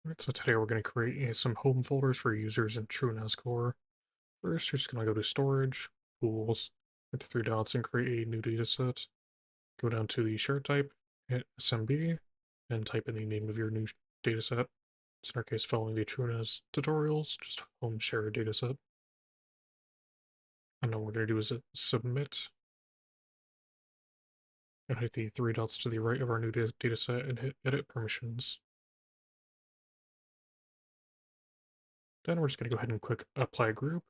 Alright, so today we're going to create some home folders for users in Truenas Core. First, you're just going to go to Storage, Tools, hit the three dots and create a new dataset. Go down to the share type, hit SMB, and type in the name of your new dataset. So in our case, following the Truenas tutorials, just home share dataset. And then what we're going to do is hit Submit, and hit the three dots to the right of our new dataset and hit Edit Permissions. Then we're just going to go ahead and click Apply Group,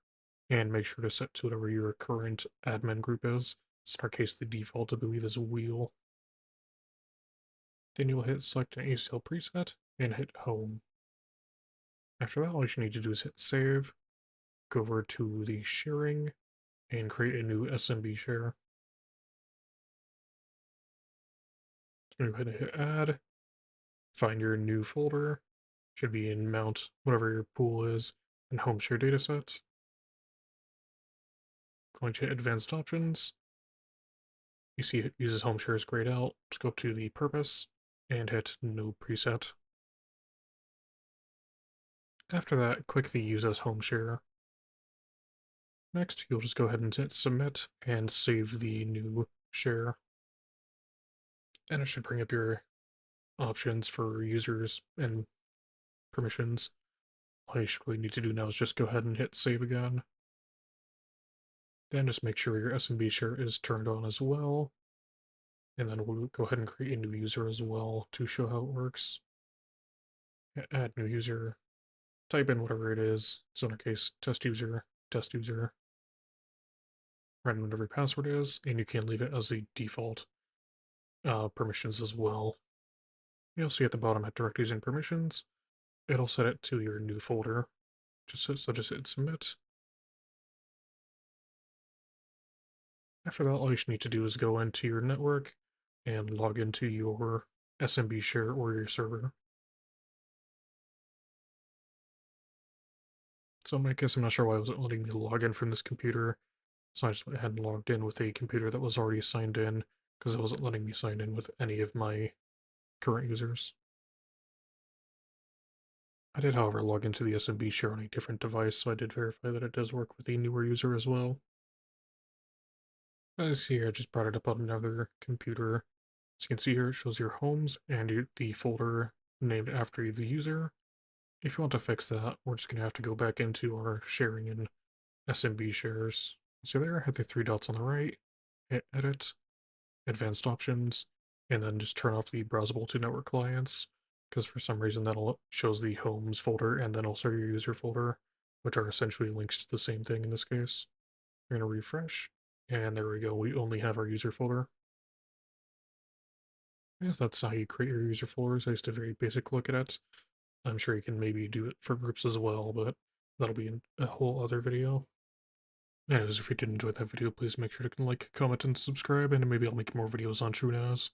and make sure to set to whatever your current admin group is. So in our case, the default, I believe, is Wheel. Then you'll hit Select an ACL preset, and hit Home. After that, all you need to do is hit Save, go over to the Sharing, and create a new SMB share. So go ahead and hit Add, find your new folder, should be in Mount, whatever your pool is, and Home Share Dataset. Going to Advanced Options. You see it uses home shares grayed out. Just go up to the purpose and hit No Preset. After that, click the Use as Home Share. Next, you'll just go ahead and hit Submit and save the new share. And it should bring up your options for users and permissions. All you should really need to do now is just go ahead and hit Save again. Then just make sure your SMB share is turned on as well. And then we'll go ahead and create a new user as well to show how it works. Add new user, type in whatever it is. So in our case, test user, write in whatever your password is, and you can leave it as the default permissions as well. You'll see at the bottom at direct using permissions, it'll set it to your new folder. Just hit submit. After that, all you should need to do is go into your network and log into your SMB share or your server. So in my case, I'm not sure why it wasn't letting me log in from this computer. So I just went ahead and logged in with a computer that was already signed in, because it wasn't letting me sign in with any of my current users. I did, however, log into the SMB share on a different device, so I did verify that it does work with a newer user as well. As here, I just brought it up on another computer. As you can see here, it shows your homes and the folder named after the user. If you want to fix that, we're just going to have to go back into our sharing and SMB shares. So there, hit the three dots on the right, hit Edit, Advanced Options, and then just turn off the Browsable to Network Clients, because for some reason that'll shows the Homes folder and then also your User folder, which are essentially links to the same thing in this case. We're going to refresh, and there we go, we only have our User folder. I guess that's how you create your User folders. I just a very basic look at it. I'm sure you can maybe do it for groups as well, but that'll be in a whole other video. Anyways, if you did enjoy that video, please make sure to like, comment, and subscribe, and maybe I'll make more videos on Truenas.